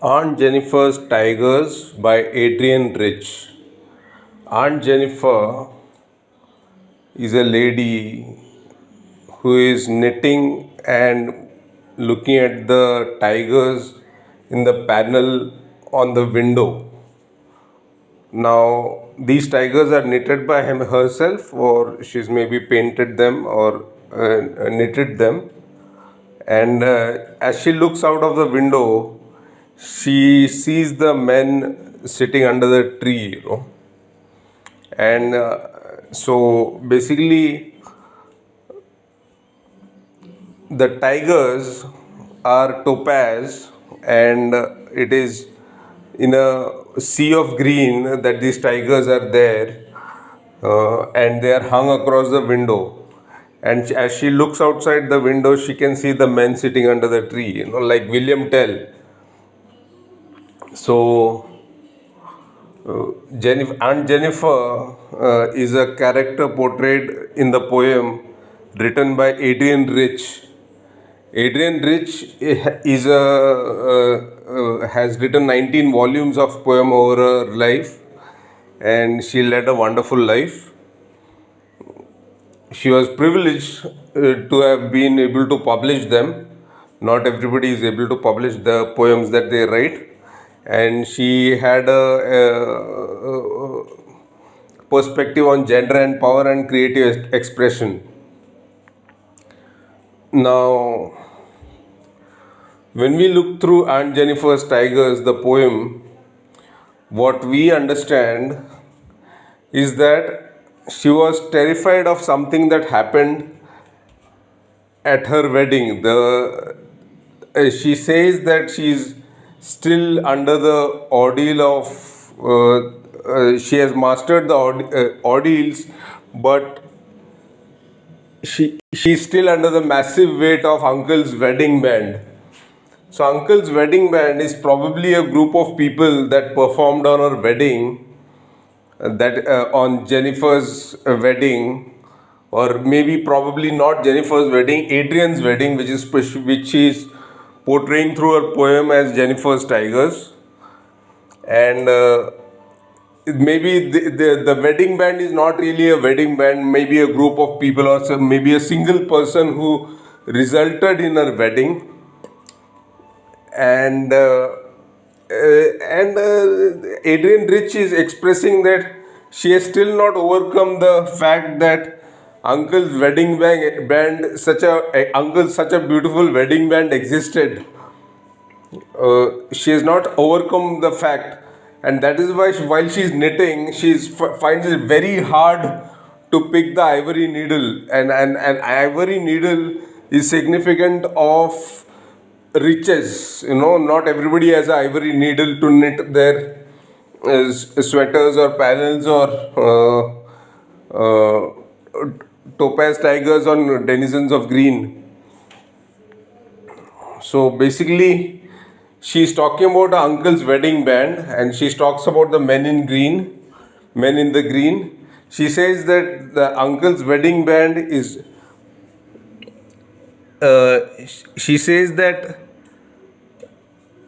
Aunt Jennifer's Tigers by Adrian Rich. Aunt Jennifer is a lady who is knitting and looking at the tigers in the panel on the window. Now, these tigers are knitted by herself, or she's maybe painted them or knitted them. And as she looks out of the window, she sees the men sitting under the tree. And so basically, the tigers are topaz, and it is in a sea of green that these tigers are there, and they are hung across the window. And as she looks outside the window, she can see the men sitting under the tree, like William Tell. So, Aunt Jennifer is a character portrayed in the poem written by Adrian Rich. Adrian Rich has written 19 volumes of poem over her life, and she led a wonderful life. She was privileged to have been able to publish them. Not everybody is able to publish the poems that they write, and she had a perspective on gender and power and creative expression. Now, when we look through Aunt Jennifer's Tigers, the poem, what we understand is that she was terrified of something that happened at her wedding. She says that she's still under the ordeal of, she has mastered the ordeals, but she's still under the massive weight of Uncle's wedding band. So, Uncle's wedding band is probably a group of people that performed on her wedding, that on Jennifer's wedding, or maybe probably not Jennifer's wedding, Adrian's wedding, which she's portraying through her poem as Jennifer's Tigers. And maybe the wedding band is not really a wedding band, maybe a group of people, or maybe a single person who resulted in her wedding. And Adrian Rich is expressing that she has still not overcome the fact that Uncle's wedding band, such a beautiful wedding band existed. She has not overcome the fact, and that is why while she's knitting, she finds it very hard to pick the ivory needle, and ivory needle is significant of riches. Not everybody has an ivory needle to knit their sweaters or panels or topaz tigers on denizens of green. So basically, she's talking about her uncle's wedding band, and she talks about the men in the green. She says that the uncle's wedding band is, she says that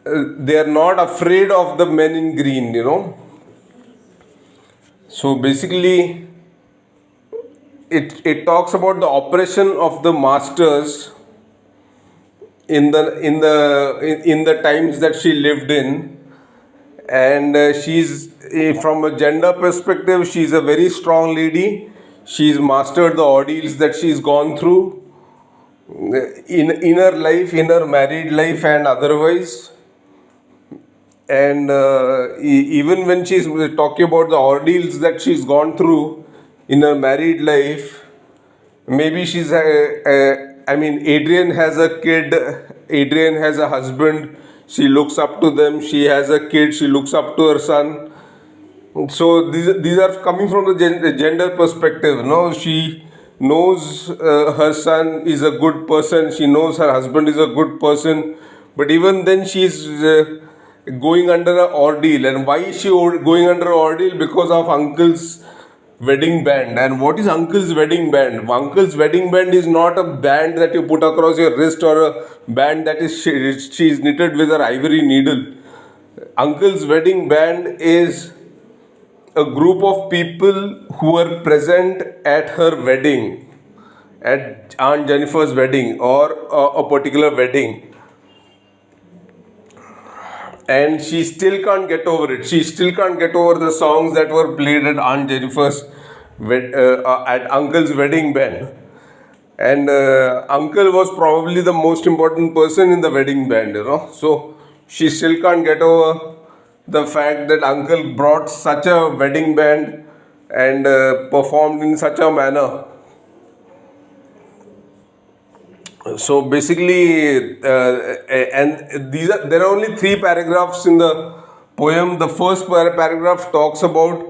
they are not afraid of the men in green. So basically, it talks about the oppression of the masters in the times that she lived in. And she's, from a gender perspective, she's a very strong lady. She's mastered the ordeals that she's gone through in her life, in her married life and otherwise. And even when she's talking about the ordeals that she's gone through in her married life, maybe Adrian has a kid, Adrian has a husband, she looks up to them, she has a kid, she looks up to her son. So these are coming from the gender perspective. She knows her son is a good person, she knows her husband is a good person, but even then she's going under an ordeal. And why is she going under an ordeal? Because of Uncle's wedding band. And what is Uncle's wedding band? Uncle's wedding band is not a band that you put across your wrist, or a band that she's knitted with her ivory needle. Uncle's wedding band is a group of people who were present at her wedding, at Aunt Jennifer's wedding, or a particular wedding, and she still can't get over it. She still can't get over the songs that were played at Aunt Jennifer's at Uncle's wedding band. And Uncle was probably the most important person in the wedding band, So she still can't get over the fact that Uncle brought such a wedding band and performed in such a manner. So basically, and there are only three paragraphs in the poem. The first paragraph talks about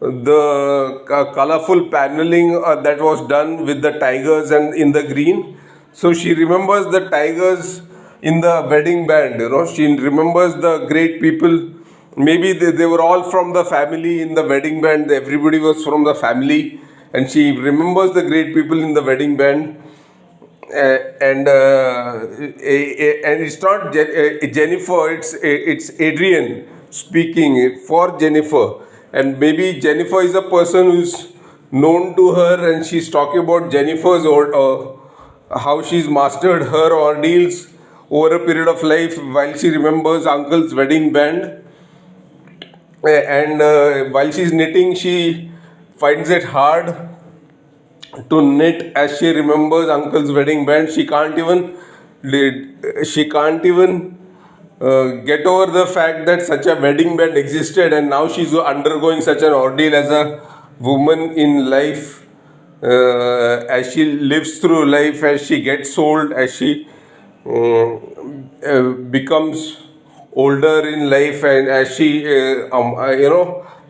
the colorful paneling that was done with the tigers and in the green. So she remembers the tigers in the wedding band, She remembers the great people. Maybe they were all from the family in the wedding band. Everybody was from the family. And she remembers the great people in the wedding band. And it's not Jennifer, it's Adrian speaking for Jennifer. And maybe Jennifer is a person who's known to her, and she's talking about Jennifer's how she's mastered her ordeals over a period of life while she remembers Uncle's wedding band. And while she's knitting, she finds it hard to knit as she remembers Uncle's wedding band. She can't even get over the fact that such a wedding band existed, and now she's undergoing such an ordeal as a woman in life, as she lives through life, as she gets old, as she becomes older in life, and as she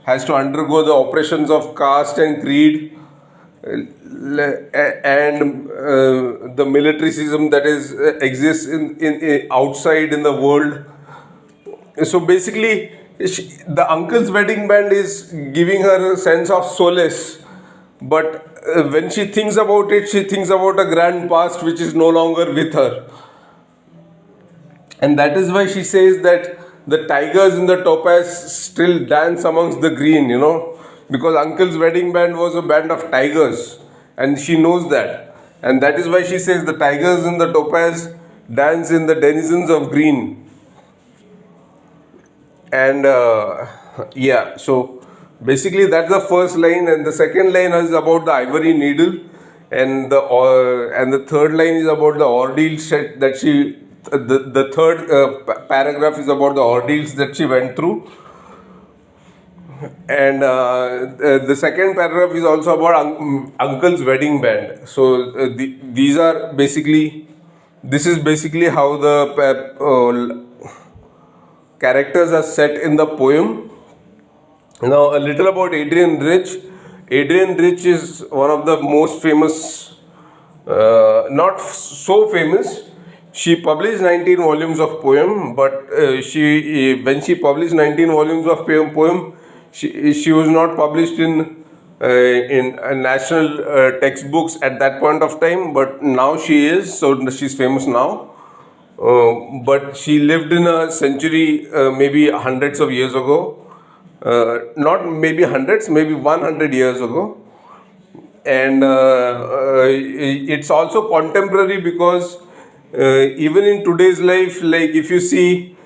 has to undergo the oppressions of caste and creed, and the militarism that exists in outside in the world. So basically, the Uncle's wedding band is giving her a sense of solace, but when she thinks about it, she thinks about a grand past which is no longer with her. And that is why she says that the tigers in the topaz still dance amongst the green, because Uncle's wedding band was a band of tigers, and she knows that. And that is why she says the tigers in the topaz dance in the denizens of green. And so basically that's the first line, and the second line is about the ivory needle, and the third line is about the ordeals that she. The third paragraph is about the ordeals that she went through, and the second paragraph is also about Uncle's wedding band. So this is basically how the characters are set in the poem. Now a little about Adrienne Rich. Adrienne Rich is one of the most famous, not so famous. She published 19 volumes of poem, but when she published 19 volumes of poem, she was not published in national textbooks at that point of time. But now she is, so she's famous now. But she lived in a century, maybe hundreds of years ago. Not maybe hundreds, maybe 100 years ago. And it's also contemporary because even in today's life, like if you've seen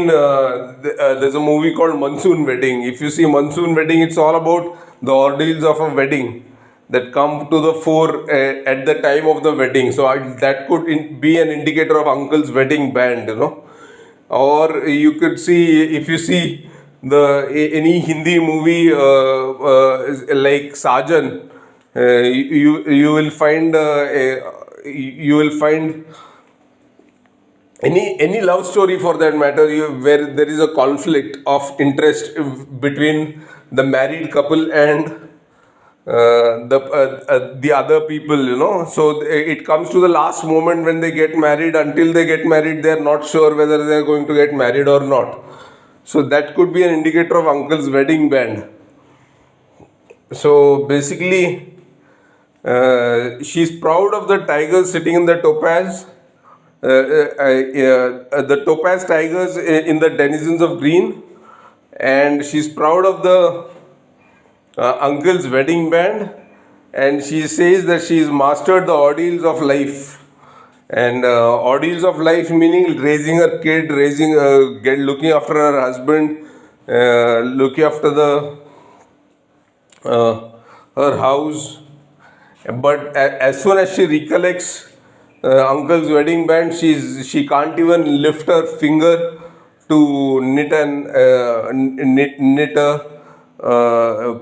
there's a movie called Monsoon Wedding. If you see Monsoon Wedding, it's all about the ordeals of a wedding that come to the fore at the time of the wedding. So that could be an indicator of Uncle's wedding band, Or you could see, if you see any Hindi movie like Sajan, you will find any love story for that matter, where there is a conflict of interest between the married couple and the other people, So it comes to the last moment when they get married. Until they get married, they are not sure whether they are going to get married or not. So that could be an indicator of Uncle's wedding band. So basically, she's proud of the tigers sitting in the topaz, the topaz tigers in the denizens of green, and she's proud of the uncle's wedding band, and she says that she's mastered the ordeals of life. And ordeals of life meaning raising her kid, looking after her husband, looking after the her house. But as soon as she recollects uncle's wedding band, she can't even lift her finger to knit a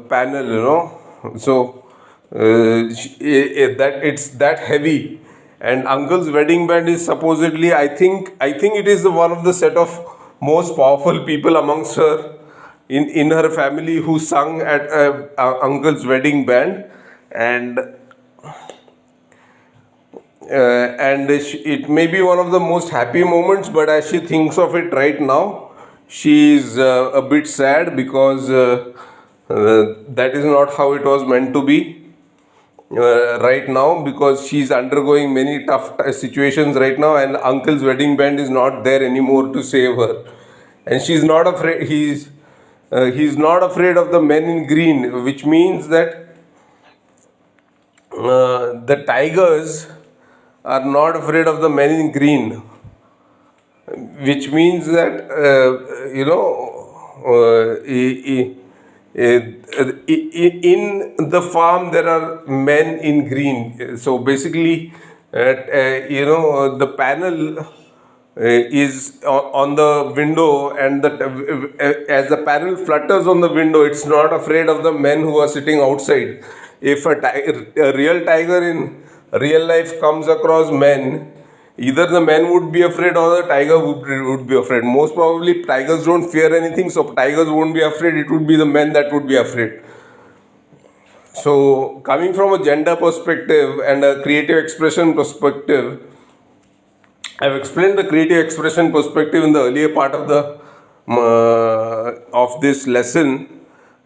panel, So that it's that heavy. And uncle's wedding band is supposedly, I think it is one of the set of most powerful people amongst her in her family who sung at uncle's wedding band. And it may be one of the most happy moments, but as she thinks of it right now, she's a bit sad because that is not how it was meant to be right now, because she's undergoing many tough situations right now, and uncle's wedding band is not there anymore to save her. And she's not afraid, he's not afraid of the men in green, which means that the tigers are not afraid of the men in green, which means that in the farm there are men in green. So basically, the panel is on the window, and as the panel flutters on the window, it's not afraid of the men who are sitting outside. If a real tiger in real life comes across men, either the men would be afraid or the tiger would be afraid. Most probably, tigers don't fear anything, so tigers won't be afraid. It would be the men that would be afraid. So, coming from a gender perspective and a creative expression perspective, I've explained the creative expression perspective in the earlier part of this lesson,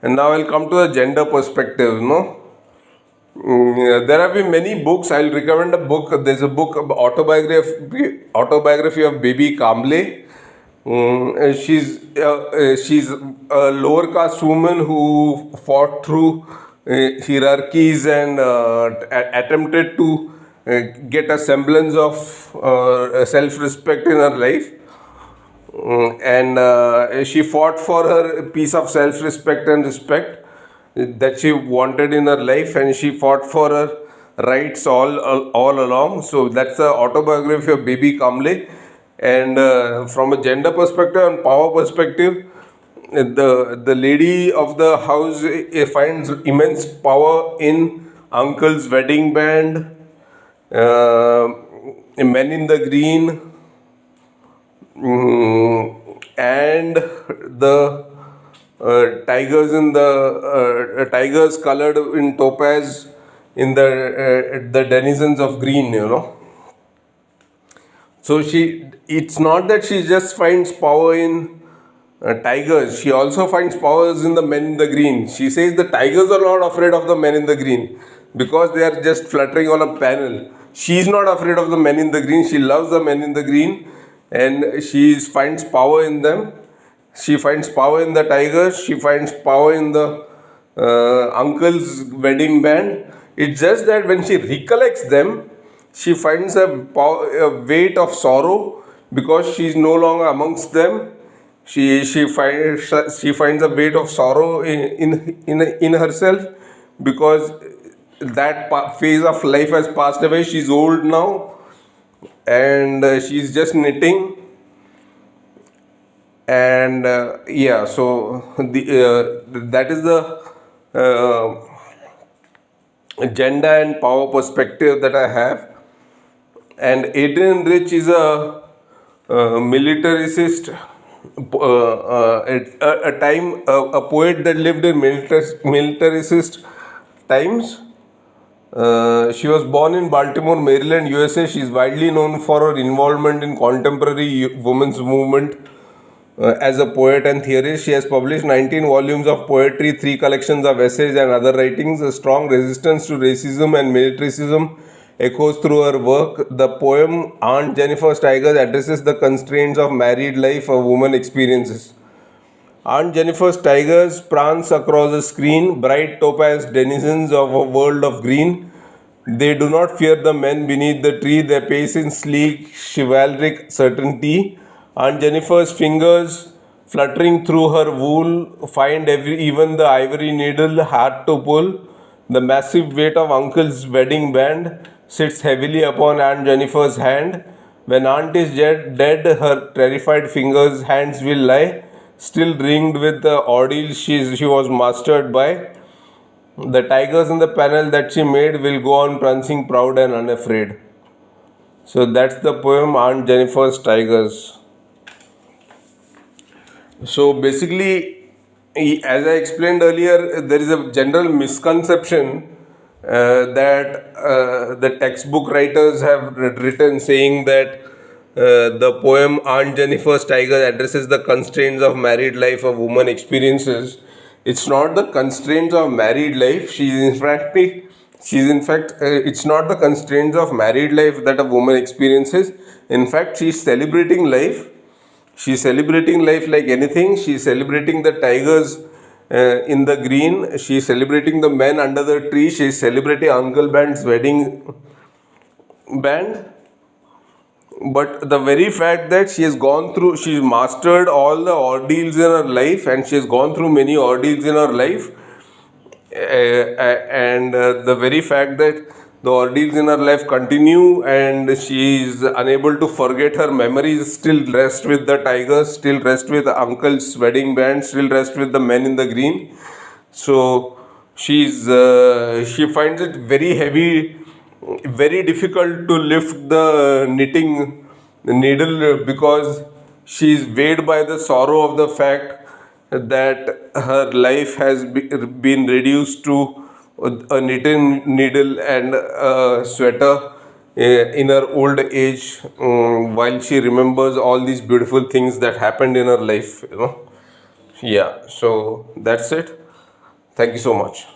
and now I'll come to the gender perspective. There have been many books. I'll recommend a book. There's a book about autobiography of Baby Kamble. She's a lower caste woman who fought through hierarchies and attempted to get a semblance of self-respect in her life. And she fought for her piece of self-respect and respect that she wanted in her life, and she fought for her rights all along. So that's the autobiography of Baby Kamble. And from a gender perspective and power perspective, the lady of the house finds immense power in uncle's wedding band, men in the green, and the tigers colored in topaz in the denizens of green. So it's not that she just finds power in tigers. She also finds powers in the men in the green. She says the tigers are not afraid of the men in the green because they are just fluttering on a panel. She's not afraid of the men in the green. She loves the men in the green, and she finds power in them. She finds power in the tigers. She finds power in the uncle's wedding band. It's just that when she recollects them, she finds a weight of sorrow because she is no longer amongst them. She finds a weight of sorrow in herself because that phase of life has passed away. She's old now, and she's just knitting. And so that is the gender and power perspective that I have. And Adrienne Rich is a militarist, a poet that lived in militarist times. She was born in Baltimore, Maryland, USA. She is widely known for her involvement in contemporary women's movement. As a poet and theorist, she has published 19 volumes of poetry, 3 collections of essays and other writings. A strong resistance to racism and militarism echoes through her work. The poem Aunt Jennifer's Tigers addresses the constraints of married life a woman experiences. Aunt Jennifer's tigers prance across the screen, bright topaz denizens of a world of green. They do not fear the men beneath the tree, they pace in sleek, chivalric certainty. Aunt Jennifer's fingers, fluttering through her wool, find even the ivory needle hard to pull. The massive weight of Uncle's wedding band sits heavily upon Aunt Jennifer's hand. When Aunt is dead, her terrified fingers' hands will lie, still ringed with the ordeal she was mastered by. The tigers in the panel that she made will go on prancing proud and unafraid. So that's the poem Aunt Jennifer's Tigers. So basically, as I explained earlier, there is a general misconception that the textbook writers have written saying that the poem Aunt Jennifer's Tiger addresses the constraints of married life a woman experiences. It's not the constraints of married life. It's not the constraints of married life that a woman experiences. In fact, she's celebrating life. She's celebrating life like anything. She's celebrating the tigers in the green. She's celebrating the men under the tree. She's celebrating Uncle Band's wedding band. But the very fact that she's mastered all the ordeals in her life, and she's gone through many ordeals in her life, and the very fact that the ordeals in her life continue and she is unable to forget her memories, still rest with the tigers, still rest with Uncle's wedding band, still rest with the men in the green. So she finds it very heavy, very difficult to lift the knitting needle because she is weighed by the sorrow of the fact that her life has been reduced to a knitting needle and a sweater in her old age, while she remembers all these beautiful things that happened in her life. Yeah, so that's it. Thank you so much.